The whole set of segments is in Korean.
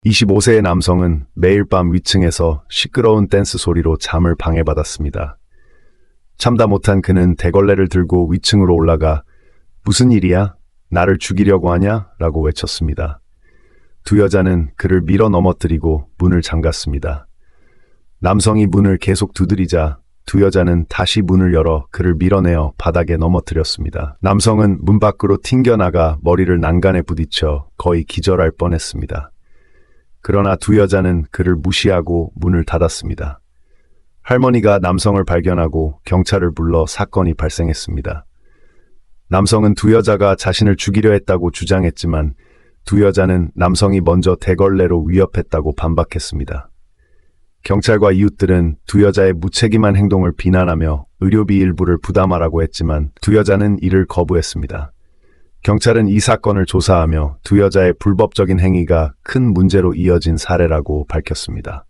25세의 남성은 매일 밤 위층에서 시끄러운 댄스 소리로 잠을 방해받았습니다. 참다 못한 그는 대걸레를 들고 위층으로 올라가 무슨 일이야? 나를 죽이려고 하냐? 라고 외쳤습니다. 두 여자는 그를 밀어 넘어뜨리고 문을 잠갔습니다. 남성이 문을 계속 두드리자 두 여자는 다시 문을 열어 그를 밀어내어 바닥에 넘어뜨렸습니다. 남성은 문 밖으로 튕겨나가 머리를 난간에 부딪혀 거의 기절할 뻔했습니다. 그러나 두 여자는 그를 무시하고 문을 닫았습니다. 할머니가 남성을 발견하고 경찰을 불러 사건이 발생했습니다. 남성은 두 여자가 자신을 죽이려 했다고 주장했지만 두 여자는 남성이 먼저 대걸레로 위협했다고 반박했습니다. 경찰과 이웃들은 두 여자의 무책임한 행동을 비난하며 의료비 일부를 부담하라고 했지만 두 여자는 이를 거부했습니다. 경찰은 이 사건을 조사하며 두 여자의 불법적인 행위가 큰 문제로 이어진 사례라고 밝혔습니다.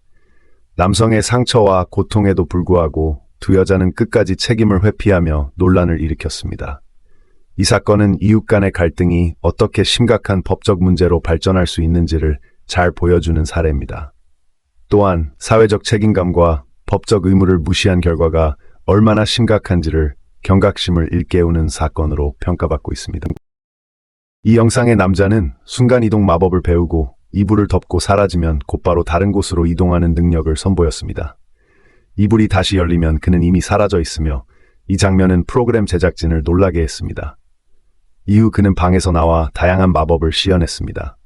남성의 상처와 고통에도 불구하고 두 여자는 끝까지 책임을 회피하며 논란을 일으켰습니다. 이 사건은 이웃 간의 갈등이 어떻게 심각한 법적 문제로 발전할 수 있는지를 잘 보여주는 사례입니다. 또한 사회적 책임감과 법적 의무를 무시한 결과가 얼마나 심각한지를 경각심을 일깨우는 사건으로 평가받고 있습니다. 이 영상의 남자는 순간이동 마법을 배우고 이불을 덮고 사라지면 곧바로 다른 곳으로 이동하는 능력을 선보였습니다. 이불이 다시 열리면 그는 이미 사라져 있으며 이 장면은 프로그램 제작진을 놀라게 했습니다. 이후 그는 방에서 나와 다양한 마법을 시연했습니다.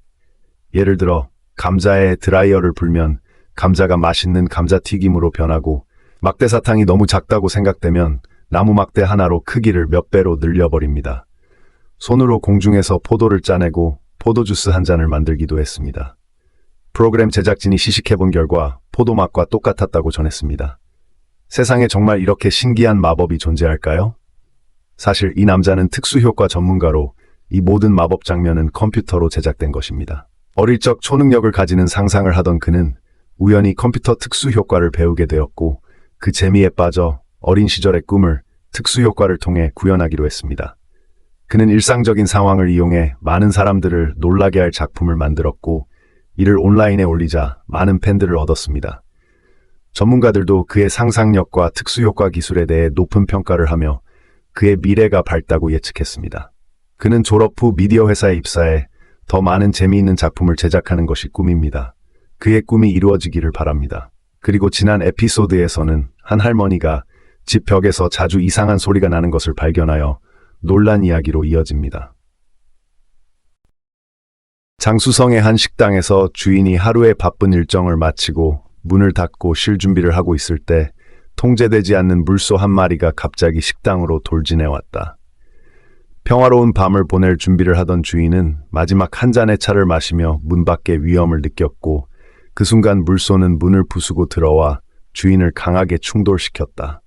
예를 들어 감자에 드라이어를 불면 감자가 맛있는 감자튀김으로 변하고 막대사탕이 너무 작다고 생각되면 나무 막대 하나로 크기를 몇 배로 늘려버립니다. 손으로 공중에서 포도를 짜내고 포도주스 한 잔을 만들기도 했습니다. 프로그램 제작진이 시식해본 결과 포도 맛과 똑같았다고 전했습니다. 세상에 정말 이렇게 신기한 마법이 존재할까요? 사실 이 남자는 특수효과 전문가로 이 모든 마법 장면은 컴퓨터로 제작된 것입니다. 어릴 적 초능력을 가지는 상상을 하던 그는 우연히 컴퓨터 특수효과를 배우게 되었고 그 재미에 빠져 어린 시절의 꿈을 특수효과를 통해 구현하기로 했습니다. 그는 일상적인 상황을 이용해 많은 사람들을 놀라게 할 작품을 만들었고 이를 온라인에 올리자 많은 팬들을 얻었습니다. 전문가들도 그의 상상력과 특수효과 기술에 대해 높은 평가를 하며 그의 미래가 밝다고 예측했습니다. 그는 졸업 후 미디어 회사에 입사해 더 많은 재미있는 작품을 제작하는 것이 꿈입니다. 그의 꿈이 이루어지기를 바랍니다. 그리고 지난 에피소드에서는 한 할머니가 집 벽에서 자주 이상한 소리가 나는 것을 발견하여 논란 이야기로 이어집니다. 장수성의 한 식당에서 주인이 하루의 바쁜 일정을 마치고 문을 닫고 쉴 준비를 하고 있을 때 통제되지 않는 물소 한 마리가 갑자기 식당으로 돌진해 왔다. 평화로운 밤을 보낼 준비를 하던 주인은 마지막 한 잔의 차를 마시며 문 밖의 위험을 느꼈고 그 순간 물소는 문을 부수고 들어와 주인을 강하게 충돌시켰다.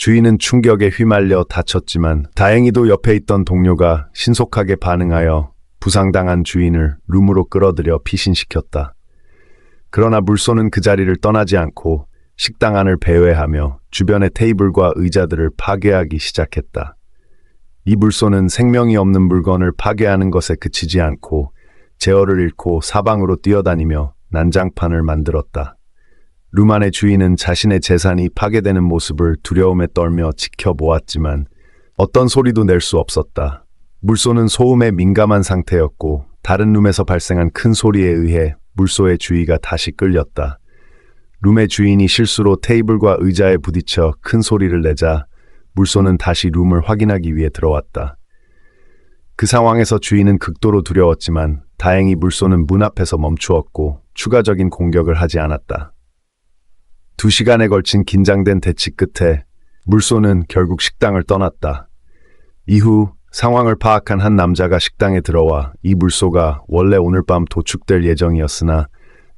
주인은 충격에 휘말려 다쳤지만 다행히도 옆에 있던 동료가 신속하게 반응하여 부상당한 주인을 룸으로 끌어들여 피신시켰다. 그러나 물소는 그 자리를 떠나지 않고 식당 안을 배회하며 주변의 테이블과 의자들을 파괴하기 시작했다. 이 물소는 생명이 없는 물건을 파괴하는 것에 그치지 않고 제어를 잃고 사방으로 뛰어다니며 난장판을 만들었다. 룸 안의 주인은 자신의 재산이 파괴되는 모습을 두려움에 떨며 지켜보았지만 어떤 소리도 낼 수 없었다. 물소는 소음에 민감한 상태였고 다른 룸에서 발생한 큰 소리에 의해 물소의 주의가 다시 끌렸다. 룸의 주인이 실수로 테이블과 의자에 부딪혀 큰 소리를 내자 물소는 다시 룸을 확인하기 위해 들어왔다. 그 상황에서 주인은 극도로 두려웠지만 다행히 물소는 문 앞에서 멈추었고 추가적인 공격을 하지 않았다. 2시간에 걸친 긴장된 대치 끝에 물소는 결국 식당을 떠났다. 이후 상황을 파악한 한 남자가 식당에 들어와 이 물소가 원래 오늘 밤 도축될 예정이었으나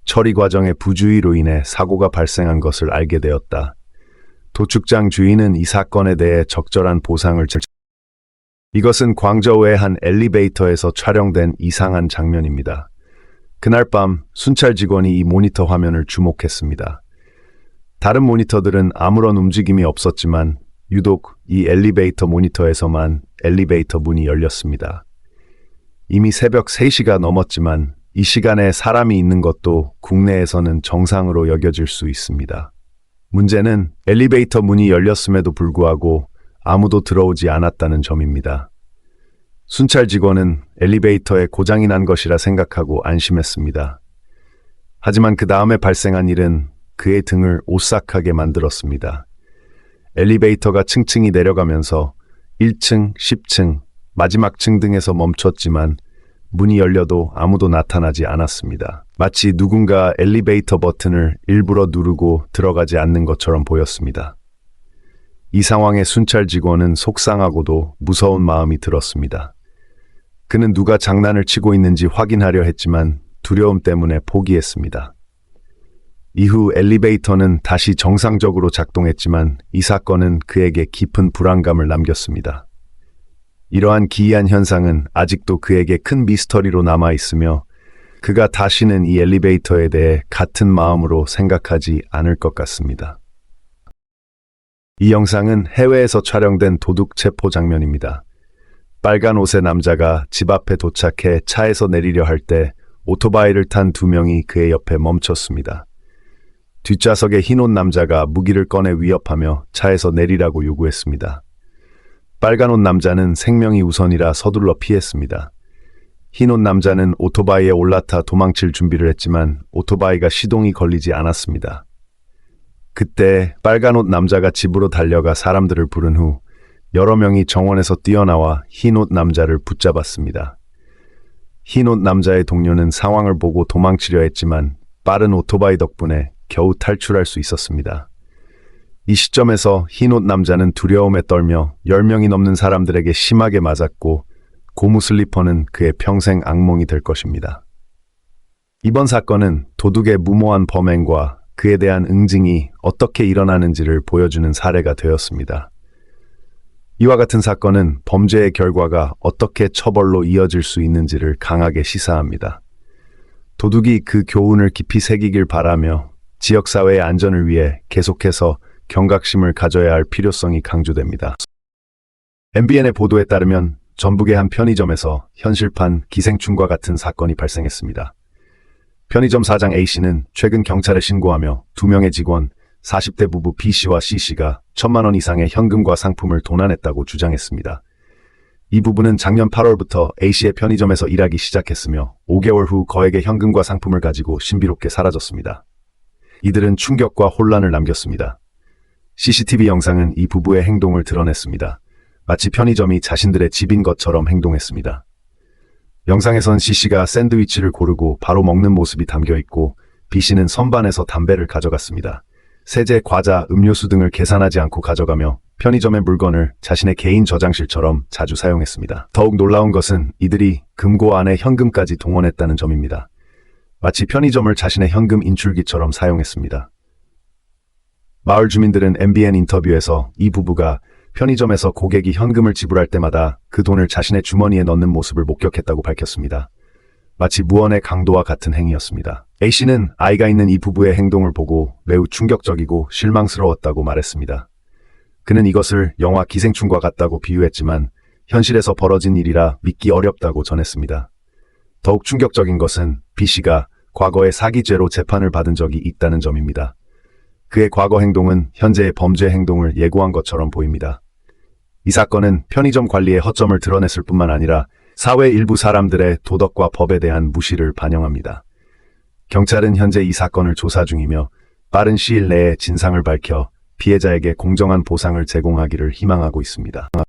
처리 과정의 부주의로 인해 사고가 발생한 것을 알게 되었다. 도축장 주인은 이 사건에 대해 적절한 보상을 이것은 광저우의 한 엘리베이터에서 촬영된 이상한 장면입니다. 그날 밤 순찰 직원이 이 모니터 화면을 주목했습니다. 다른 모니터들은 아무런 움직임이 없었지만 유독 이 엘리베이터 모니터에서만 엘리베이터 문이 열렸습니다. 이미 새벽 3시가 넘었지만 이 시간에 사람이 있는 것도 국내에서는 정상으로 여겨질 수 있습니다. 문제는 엘리베이터 문이 열렸음에도 불구하고 아무도 들어오지 않았다는 점입니다. 순찰 직원은 엘리베이터에 고장이 난 것이라 생각하고 안심했습니다. 하지만 그 다음에 발생한 일은 그의 등을 오싹하게 만들었습니다. 엘리베이터가 층층이 내려가면서 1층, 10층, 마지막 층 등에서 멈췄지만 문이 열려도 아무도 나타나지 않았습니다. 마치 누군가 엘리베이터 버튼을 일부러 누르고 들어가지 않는 것처럼 보였습니다. 이 상황에 순찰 직원은 속상하고도 무서운 마음이 들었습니다. 그는 누가 장난을 치고 있는지 확인하려 했지만 두려움 때문에 포기했습니다. 이후 엘리베이터는 다시 정상적으로 작동했지만 이 사건은 그에게 깊은 불안감을 남겼습니다. 이러한 기이한 현상은 아직도 그에게 큰 미스터리로 남아있으며 그가 다시는 이 엘리베이터에 대해 같은 마음으로 생각하지 않을 것 같습니다. 이 영상은 해외에서 촬영된 도둑 체포 장면입니다. 빨간 옷의 남자가 집 앞에 도착해 차에서 내리려 할 때 오토바이를 탄 두 명이 그의 옆에 멈췄습니다. 뒷좌석의 흰옷 남자가 무기를 꺼내 위협하며 차에서 내리라고 요구했습니다. 빨간 옷 남자는 생명이 우선이라 서둘러 피했습니다. 흰옷 남자는 오토바이에 올라타 도망칠 준비를 했지만 오토바이가 시동이 걸리지 않았습니다. 그때 빨간 옷 남자가 집으로 달려가 사람들을 부른 후 여러 명이 정원에서 뛰어나와 흰옷 남자를 붙잡았습니다. 흰옷 남자의 동료는 상황을 보고 도망치려 했지만 빠른 오토바이 덕분에 겨우 탈출할 수 있었습니다. 이 시점에서 흰옷 남자는 두려움에 떨며 10명이 넘는 사람들에게 심하게 맞았고 고무 슬리퍼는 그의 평생 악몽이 될 것입니다. 이번 사건은 도둑의 무모한 범행과 그에 대한 응징이 어떻게 일어나는지를 보여주는 사례가 되었습니다. 이와 같은 사건은 범죄의 결과가 어떻게 처벌로 이어질 수 있는지를 강하게 시사합니다. 도둑이 그 교훈을 깊이 새기길 바라며 지역사회의 안전을 위해 계속해서 경각심을 가져야 할 필요성이 강조됩니다. MBN의 보도에 따르면 전북의 한 편의점에서 현실판 기생충과 같은 사건이 발생했습니다. 편의점 사장 A씨는 최근 경찰에 신고하며 두 명의 직원 40대 부부 B씨와 C씨가 1,000만 원 이상의 현금과 상품을 도난했다고 주장했습니다. 이 부부는 작년 8월부터 A씨의 편의점에서 일하기 시작했으며 5개월 후 거액의 현금과 상품을 가지고 신비롭게 사라졌습니다. 이들은 충격과 혼란을 남겼습니다. CCTV 영상은 이 부부의 행동을 드러냈습니다. 마치 편의점이 자신들의 집인 것처럼 행동했습니다. 영상에선 C씨가 샌드위치를 고르고 바로 먹는 모습이 담겨 있고 B씨는 선반에서 담배를 가져갔습니다. 세제, 과자, 음료수 등을 계산하지 않고 가져가며 편의점의 물건을 자신의 개인 저장실처럼 자주 사용했습니다. 더욱 놀라운 것은 이들이 금고 안에 현금까지 동원했다는 점입니다. 마치 편의점을 자신의 현금 인출기처럼 사용했습니다. 마을 주민들은 MBN 인터뷰에서 이 부부가 편의점에서 고객이 현금을 지불할 때마다 그 돈을 자신의 주머니에 넣는 모습을 목격했다고 밝혔습니다. 마치 무언의 강도와 같은 행위였습니다. A씨는 아이가 있는 이 부부의 행동을 보고 매우 충격적이고 실망스러웠다고 말했습니다. 그는 이것을 영화 기생충과 같다고 비유했지만 현실에서 벌어진 일이라 믿기 어렵다고 전했습니다. 더욱 충격적인 것은 B씨가 과거에 사기죄로 재판을 받은 적이 있다는 점입니다. 그의 과거 행동은 현재의 범죄 행동을 예고한 것처럼 보입니다. 이 사건은 편의점 관리의 허점을 드러냈을 뿐만 아니라 사회 일부 사람들의 도덕과 법에 대한 무시를 반영합니다. 경찰은 현재 이 사건을 조사 중이며 빠른 시일 내에 진상을 밝혀 피해자에게 공정한 보상을 제공하기를 희망하고 있습니다.